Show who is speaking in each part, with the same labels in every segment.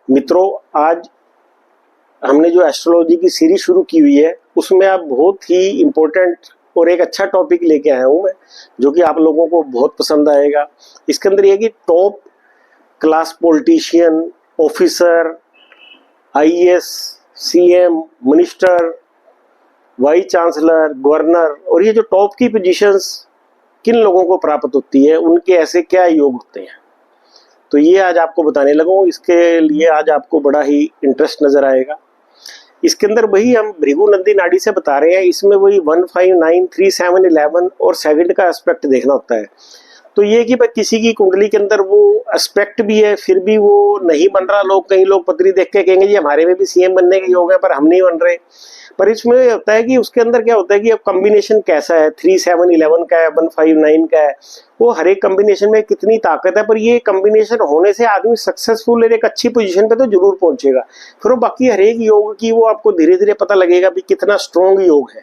Speaker 1: मित्रों, आज हमने जो एस्ट्रोलॉजी की सीरीज शुरू की हुई है उसमें आप बहुत ही इम्पोर्टेंट और एक अच्छा टॉपिक लेके आया हूं मैं, जो कि आप लोगों को बहुत पसंद आएगा। इसके अंदर ये कि top class politician, officer, IAS, CM, minister, vice chancellor, governor और ये जो टॉप की पोजीशंस किन लोगों को प्राप्त होती है, उनके ऐसे क्या योग होते हैं, तो ये आज आपको बताने लगा हूं। इसके लिए आज आपको बड़ा ही इंटरेस्ट नजर आएगा। इसके अंदर वही हम भृगु नंदी नाड़ी से बता रहे हैं। इसमें वही 1, 5, 9, 3, 7, 11 और सेकंड का एस्पेक्ट देखना होता है। तो ये कि भाई किसी की कुंडली के अंदर वो एस्पेक्ट भी है, फिर भी वो नहीं बन रहा। कई लोग पत्री देख के कहेंगे जी हमारे में भी सीएम बनने के योग है पर हम नहीं बन रहे। पर इसमें होता है कि उसके अंदर क्या होता है कि अब कॉम्बिनेशन कैसा है, 3, 7, 11 का है, 1, 5, 9 का है, वो हर एक कॉम्बिनेशन में कितनी ताकत है। पर ये कॉम्बिनेशन होने से आदमी सक्सेसफुल एक अच्छी पोजीशन पे तो जरूर पहुंचेगा। फिर वो बाकी हर एक योग की वो आपको धीरे धीरे पता लगेगा भी कितना स्ट्रॉन्ग योग है।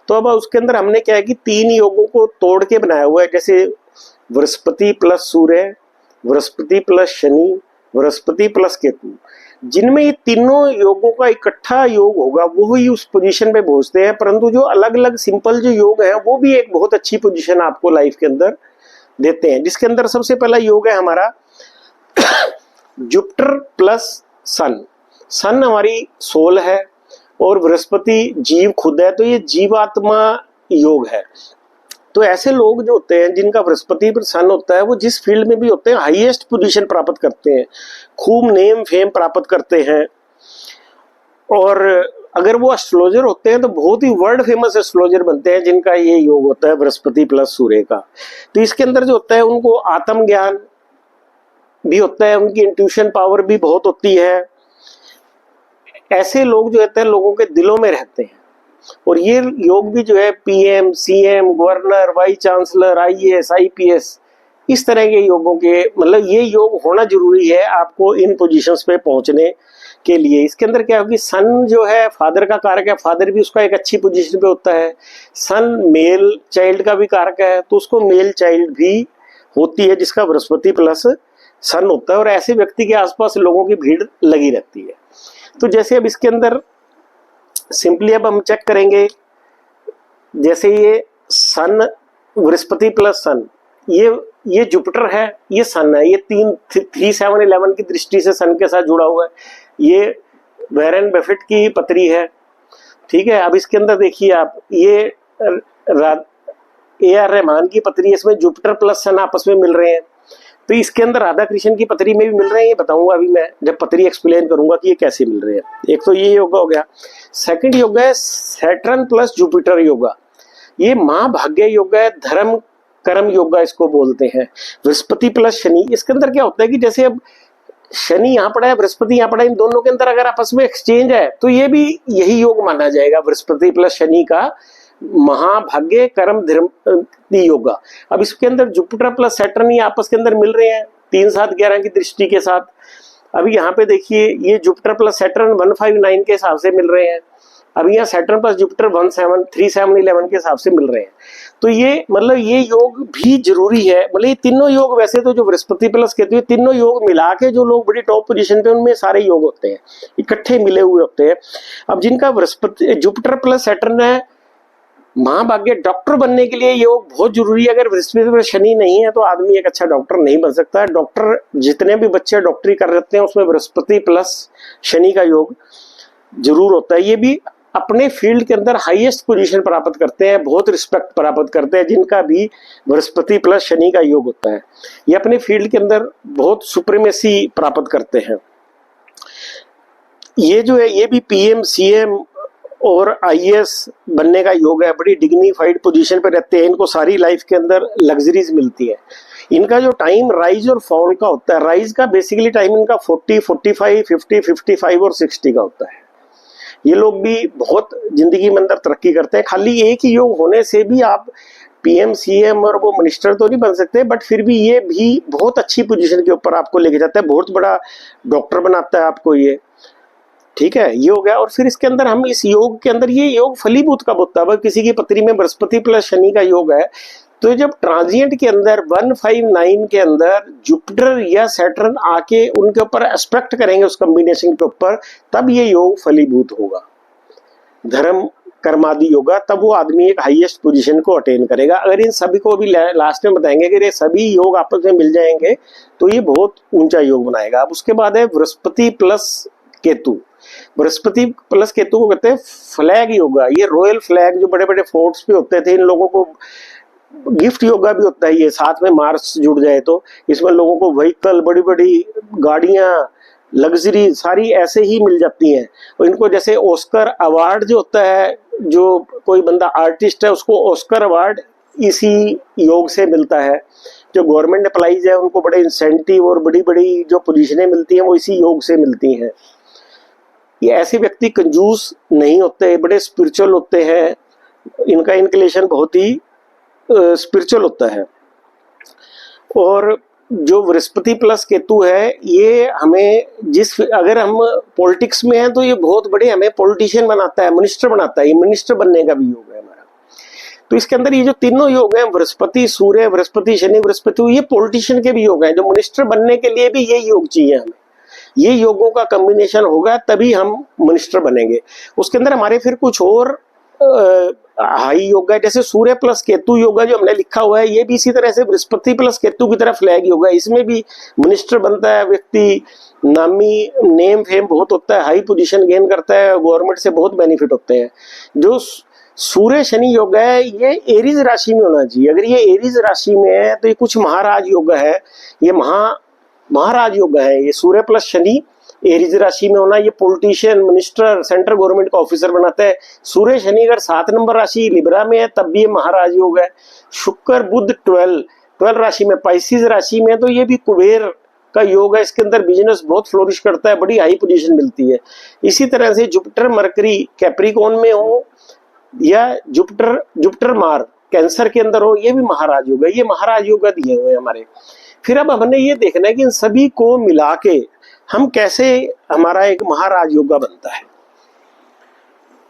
Speaker 1: तो अब उसके अंदर हमने क्या है कि 3 योगों को तोड़ के बनाया हुआ है, जैसे बृहस्पति प्लस सूर्य, बृहस्पति प्लस शनि, बृहस्पति प्लस केतु। जिनमें ये तीनों योगों का इकट्ठा योग होगा वो ही उस पोजीशन पे पहुंचते हैं। परंतु जो अलग अलग सिंपल जो योग हैं वो भी एक बहुत अच्छी पोजीशन आपको लाइफ के अंदर देते हैं। जिसके अंदर सबसे पहला योग है हमारा जुपिटर प्लस सन। सन हमारी सोल है और बृहस्पति जीव खुद है, तो ये जीवात्मा योग है। तो ऐसे लोग जो होते हैं जिनका बृहस्पति पर सन होता है, वो जिस फील्ड में भी होते हैं हाईएस्ट पोजीशन प्राप्त करते हैं, खूब नेम फेम प्राप्त करते हैं। और अगर वो एस्ट्रोलॉजर होते हैं तो बहुत ही वर्ल्ड फेमस एस्ट्रोलॉजर बनते हैं जिनका ये योग होता है बृहस्पति प्लस सूर्य का। तो इसके अंदर जो होता है उनको आत्मज्ञान भी होता है, उनकी इंट्यूशन पावर भी बहुत होती है। ऐसे लोग जो होते हैं लोगों के दिलों में रहते हैं। और ये योग भी जो है PM, CM, governor, vice chancellor, IAS, IPS, इस तरह के योगों के मतलब ये योग होना जरूरी है आपको इन पोजीशंस पे पहुंचने के लिए। इसके अंदर क्या होगी, सन जो है फादर का कारक है, फादर भी उसका एक अच्छी पोजीशन पे होता है। सन मेल चाइल्ड का भी कारक है, तो उसको मेल चाइल्ड भी होती है जिसका बृहस्पति प्लस सन होता है। और ऐसे व्यक्ति के आसपास लोगों की भीड़ लगी रहती है। तो जैसे अब इसके अंदर सिंपली अब हम चेक करेंगे, जैसे ये सन बृहस्पति प्लस सन, ये जुपिटर है, ये सन है, ये 3, 7, 11 की दृष्टि से सन के साथ जुड़ा हुआ है। ये वॉरेन बफेट की पत्री है, ठीक है। अब इसके अंदर देखिए आप, ये AR रहमान की पत्री है, इसमें जुपिटर प्लस सन आपस में मिल रहे हैं। तो इसके अंदर राधा कृष्ण की पत्री में भी मिल रहे हैं, ये बताऊंगा अभी मैं जब पत्री एक्सप्लेन करूंगा कि ये कैसे मिल रहे हैं। एक तो ये योगा हो गया। सेकंड योगा है सैटर्न प्लस जुपिटर योगा। ये महाभाग्य योगा है, धर्म कर्म योगा इसको बोलते हैं। बृहस्पति प्लस शनि, इसके अंदर क्या होता है कि जैसे अब शनि यहाँ पड़ा है, बृहस्पति यहाँ पड़ा है, इन दोनों के अंदर अगर आपस में एक्सचेंज है तो ये भी यही योग माना जाएगा, बृहस्पति प्लस शनि का महाभाग्य कर्म धर्म योगा। अब इसके अंदर जुपिटर प्लस सैटर्न ये आपस के अंदर मिल रहे हैं 3, 7, 11 की दृष्टि के साथ। अभी यहाँ पे देखिए ये जुपिटर प्लस सैटर्न 1, 5, 9 के हिसाब से मिल रहे हैं। अभी यहाँ सैटर्न प्लस जुपिटर 1, 7, 3, 7, 11 के हिसाब से मिल रहे हैं। तो ये मतलब ये योग भी जरूरी है। मतलब ये तीनों योग, वैसे तो जो बृहस्पति प्लस कहते हैं, तीनों योग मिला के जो लोग बड़ी टॉप पोजीशन पे उनमें सारे योग होते हैं, इकट्ठे मिले हुए होते हैं। अब जिनका बृहस्पति जुपिटर प्लस सैटर्न है, महाभाग्य डॉक्टर बनने के लिए योग बहुत जरूरी है। अगर बृहस्पति पर शनि नहीं है तो आदमी एक अच्छा डॉक्टर नहीं बन सकता। डॉक्टर जितने भी बच्चे डॉक्टरी कर रहे हैं उसमें बृहस्पति प्लस शनि का योग जरूर होता है। ये भी अपने फील्ड के अंदर हाईएस्ट पोजीशन प्राप्त करते हैं, बहुत रिस्पेक्ट प्राप्त करते हैं जिनका भी बृहस्पति प्लस शनि का योग होता है। ये अपने फील्ड के अंदर बहुत सुप्रीमेसी प्राप्त करते हैं। ये जो है ये भी पीएम, सीएम और आईएएस बनने का योग है, बड़ी डिग्निफाइड पोजीशन पे रहते हैं। इनको सारी लाइफ के अंदर लग्जरीज मिलती है। इनका जो टाइम राइज और फॉल का होता है, राइज का बेसिकली टाइम इनका 40, 45, 50, 55 और 60 का होता है। ये लोग भी बहुत जिंदगी में अंदर तरक्की करते हैं। खाली एक ही योग होने से भी आप पीएम, सीएम और वो मिनिस्टर तो नहीं बन सकते, बट फिर भी ये भी बहुत अच्छी पोजीशन के ऊपर आपको लेके जाता है, बहुत बड़ा डॉक्टर बनाता है आपको ये। ठीक है, ये हो गया। और फिर इसके अंदर हम इस योग के अंदर ये योग फलीभूत कब होता है? किसी की पत्री में बृहस्पति प्लस शनि का योग है, तो जब ट्रांजिएंट के अंदर 159 के अंदर जुपिटर या सैटर्न आके उनके ऊपर एस्पेक्ट करेंगे उस कॉम्बिनेशन के ऊपर, तब ये योग फलीभूत होगा, धर्म कर्मादि योगा, तब वो आदमी एक हाईएस्ट पोजीशन को अटेन करेगा। अगर इन सभी को भी लास्ट में बताएंगे कि ये सभी योग आपस में मिल जाएंगे तो ये बहुत ऊंचा योग बनाएगा। अब उसके बाद है बृहस्पति प्लस केतु। बृहस्पति प्लस केतु को कहते हैं फ्लैग योगा। ये रॉयल फ्लैग जो बड़े बड़े फोर्ट्स पे होते थे, इन लोगों को गिफ्ट योगा भी होता है। ये साथ में मार्स जुड़ जाए तो इसमें लोगों को व्हीकल, बड़ी बड़ी गाड़ियां, लग्जरी सारी ऐसे ही मिल जाती हैं। और इनको जैसे ऑस्कर अवार्ड जो होता है, जो कोई बंदा आर्टिस्ट है उसको ऑस्कर अवार्ड इसी योग से मिलता है। जो गवर्नमेंट एम्प्लॉइज है उनको बड़े इंसेंटिव और बड़ी बड़ी जो पोजीशनें मिलती हैं वो इसी योग से मिलती हैं। ये ऐसे व्यक्ति कंजूस नहीं होते, बड़े स्पिरिचुअल होते हैं, इनका इंक्लिनेशन बहुत ही स्पिरिचुअल होता है। और जो बृहस्पति प्लस केतु है ये हमें अगर हम पॉलिटिक्स में हैं तो ये बहुत बड़े हमें पॉलिटिशियन बनाता है, मिनिस्टर बनाता है। ये मिनिस्टर बनने का भी योग है हमारा। तो इसके अंदर ये जो तीनों योग हैं, बृहस्पति, सूर्य, बृहस्पति, शनि, बृहस्पति, ये पॉलिटिशियन के भी योग हैं। जो मिनिस्टर बनने के लिए भी ये योग चाहिए हमें। ये योगों का कॉम्बिनेशन होगा तभी हम मिनिस्टर बनेंगे। उसके अंदर हमारे फिर कुछ और हाई योगा है, जैसे सूर्य प्लस केतु योगा जो हमने लिखा हुआ है, ये भी इसी तरह से बृहस्पति प्लस केतु की तरह फ्लैग योगा है। इसमें भी मिनिस्टर बनता है व्यक्ति, नामी, नेम फेम बहुत होता है, हाई पोजीशन गेन करता है, गवर्नमेंट से बहुत बेनिफिट होते हैं। जो सूर्य शनि योगा है ये एरीज राशि में होना चाहिए। अगर ये एरीज राशि में है तो ये कुछ महाराज योगा है, ये महाराज योगा है। ये सूर्य प्लस शनि एरीज राशि में होना, ये पॉलिटिशियन, मिनिस्टर, सेंट्रल गवर्नमेंट का ऑफिसर बनाता है। सूर्य शनि अगर 7 नंबर राशि लिब्रा में है तब भी ये महाराज योग है। शुक्र बुध 12 राशि में, पाइसिस राशि में, तो ये भी कुबेर का योग है। इसके अंदर बिजनेस बहुत फ्लोरिश करता है, बड़ी हाई पोजीशन मिलती है। इसी तरह से जुपिटर मरकरी कैप्रिकॉन में हो या जुपिटर मार कैंसर के अंदर हो, ये भी महाराज योग है। ये महाराज योग दिए हुए हैं हमारे। फिर अब हमने ये देखना है कि इन सभी को मिला के हम कैसे हमारा एक महाराज योगा बनता है।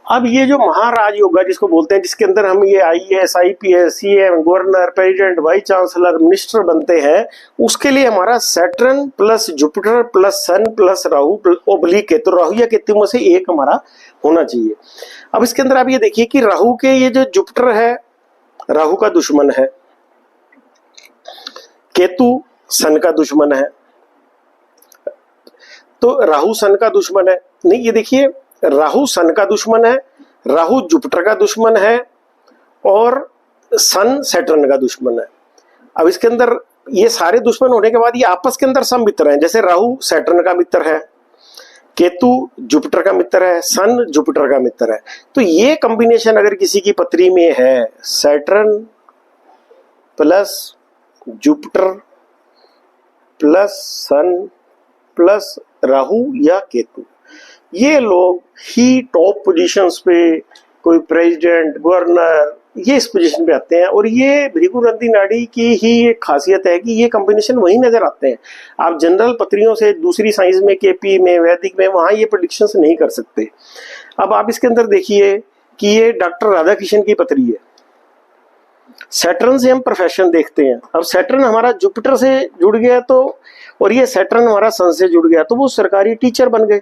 Speaker 1: अब ये जो महाराज योगा जिसको बोलते हैं, जिसके अंदर हम ये IAS, IPS, CM, governor, president, vice chancellor, minister बनते हैं, उसके लिए हमारा सैटर्न प्लस जुपिटर प्लस सन प्लस राहु ओब्लिक केतु, तो राहु या केतु में से एक हमारा होना चाहिए। अब इसके अंदर आप ये देखिए कि राहु के ये जो जुपिटर है राहु का दुश्मन है, केतु सन का दुश्मन है। तो राहु सन का दुश्मन है, नहीं, ये देखिए राहु सन का दुश्मन है, राहु जुपिटर का दुश्मन है और सन सैटर्न का दुश्मन है। अब इसके अंदर ये सारे दुश्मन होने के बाद ये आपस के अंदर सब मित्र हैं। जैसे राहु सैटर्न का मित्र है, केतु जुपिटर का मित्र है, सन जुपिटर का मित्र है। तो ये कॉम्बिनेशन अगर किसी की पत्री में है, सैटर्न प्लस जुपिटर प्लस सन प्लस राहु या केतु, ये लोग ही टॉप पोजीशंस पे, कोई प्रेसिडेंट, गवर्नर, ये इस पोजीशन पे आते हैं। और ये भृगुरंधी नाड़ी की ही एक खासियत है कि ये कॉम्बिनेशन वही नजर आते हैं। आप जनरल पत्रियों से दूसरी साइंस में, केपी में, वैदिक में, वहां ये प्रेडिक्शंस नहीं कर सकते। अब आप इसके अंदर देखिए कि ये डॉक्टर राधाकृष्ण की पत्री है। सैटर्न से हम प्रोफेशन देखते हैं। अब सैटर्न हमारा जुपिटर से जुड़ गया तो, और ये सैटर्न हमारा सन से जुड़ गया तो वो सरकारी टीचर बन गए,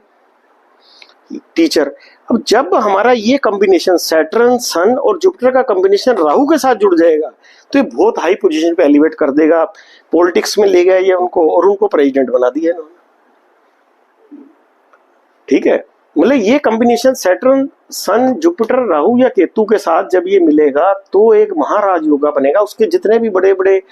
Speaker 1: टीचर। अब जब हमारा ये कॉम्बिनेशन सैटर्न, सन और जुपिटर का कॉम्बिनेशन राहु के साथ जुड़ जाएगा तो ये बहुत हाई पोजीशन पे एलिवेट कर देगा। पॉलिटिक्स में ले गए ये उनको और उनको प्रेसिडेंट बना दिया इन्होंने। ठीक है, मतलब ये कॉम्बिनेशन सैटर्न, सन, जुपिटर, राहु या केतु के साथ जब ये मिलेगा तो एक महाराज योगा बनेगा। उसके जितने भी बड़े बड़े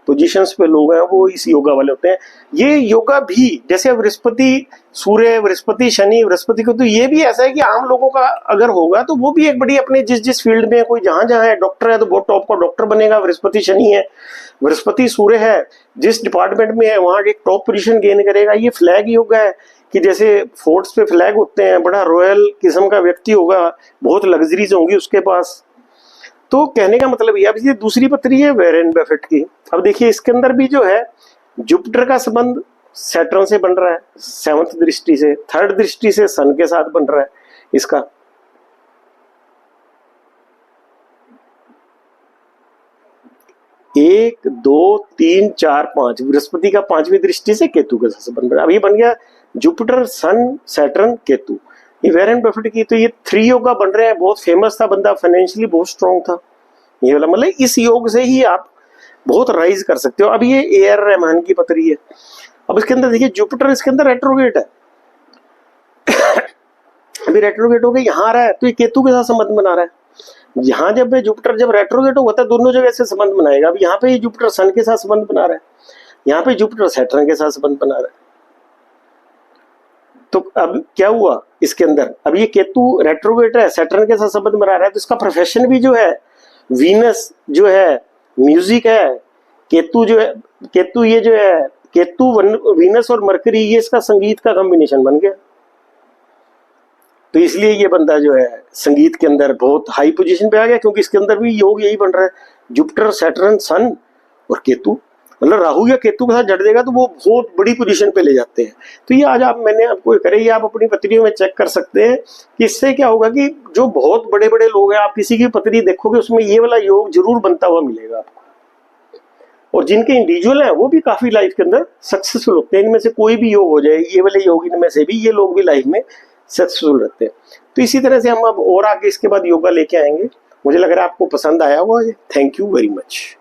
Speaker 1: पोजीशंस पे लोग हैं वो इस योगा वाले होते हैं। ये योगा भी जैसे बृहस्पति सूर्य, बृहस्पति शनि, बृहस्पति को, तो ये भी ऐसा है कि आम लोगों का अगर होगा तो वो भी एक बड़ी अपने जिस फील्ड में, कोई जहां जहां है, डॉक्टर है तो बहुत टॉप का डॉक्टर बनेगा, बृहस्पति शनि है। बृहस्पति सूर्य है, जिस डिपार्टमेंट में है वहां एक टॉप पोजीशन गेन करेगा। ये फ्लैग योगा है कि जैसे फोर्ट्स पे फ्लैग होते हैं, बड़ा रॉयल किस्म का व्यक्ति होगा, बहुत लग्जरीज होंगी उसके पास। तो कहने का मतलब ये, अब ये दूसरी पत्री है वॉरेन बफेट की। अब देखिए इसके अंदर भी जो है जुपिटर का संबंध सैटर्न से बन रहा है 7th दृष्टि से, 3rd दृष्टि से सन के साथ बन रहा है इसका। एक, दो, तीन, चार, पांच, बृहस्पति का 5वीं दृष्टि से केतु के साथ बन रहा है। अब ये बन गया जुपिटर, सन, सैटर्न, केतु। ये वॉरेन बफेट की तो ये 3 योगा बन रहे हैं। बहुत फेमस था बंदा, फाइनेंशियली बहुत स्ट्रांग था ये वाला। मतलब इस योग से ही आप बहुत राइज कर सकते हो। अब ये AR रहमान की पत्री है। अब इसके अंदर देखिए जुपिटर इसके अंदर रेट्रोगेट है। अभी रेट्रोगेट हो गया, यहाँ आ रहा है तो ये केतु के साथ संबंध बना रहा है। यहाँ जब जुपिटर जब रेट्रोगेट होता है दोनों जगह से संबंध बनाएगा। अब यहाँ पे ये जुपिटर सन के साथ संबंध बना रहा है, यहाँ पे जुपिटर सैटर्न के साथ संबंध बना रहा है। तो अब क्या हुआ इसके अंदर, अब ये केतु रेट्रोगेट है, सैटर्न के साथ संबंध बना रहा है, तो इसका प्रोफेशन भी जो है वीनस जो है म्यूजिक है, केतु जो है, केतु ये जो है केतु वीनस और मरकरी ये इसका संगीत का कॉम्बिनेशन बन गया। तो इसलिए ये बंदा जो है संगीत के अंदर बहुत हाई पोजीशन पे आ गया, क्योंकि इसके अंदर भी योग यही बन रहा है, जुपिटर, सैटर्न, सन और केतु। मतलब राहु या केतु के साथ जड़ देगा तो वो बहुत बड़ी पोजीशन पे ले जाते हैं। तो ये आज मैंने आपको करे, ये आप अपनी पत्रियों में चेक कर सकते हैं कि इससे क्या होगा कि जो बहुत बड़े बड़े लोग हैं, आप किसी की पत्री देखोगे उसमें ये वाला योग जरूर बनता हुआ मिलेगा आपको। और जिनके इंडिविजुअल है वो भी काफी लाइफ के अंदर सक्सेसफुल होते हैं। इनमें से कोई भी योग हो जाए, ये वाले योग इनमें से भी, ये लोग भी लाइफ में सक्सेसफुल रहते हैं। तो इसी तरह से हम अब और आगे इसके बाद योगा लेके आएंगे। मुझे लग रहा है आपको पसंद आया होगा। Thank you very much.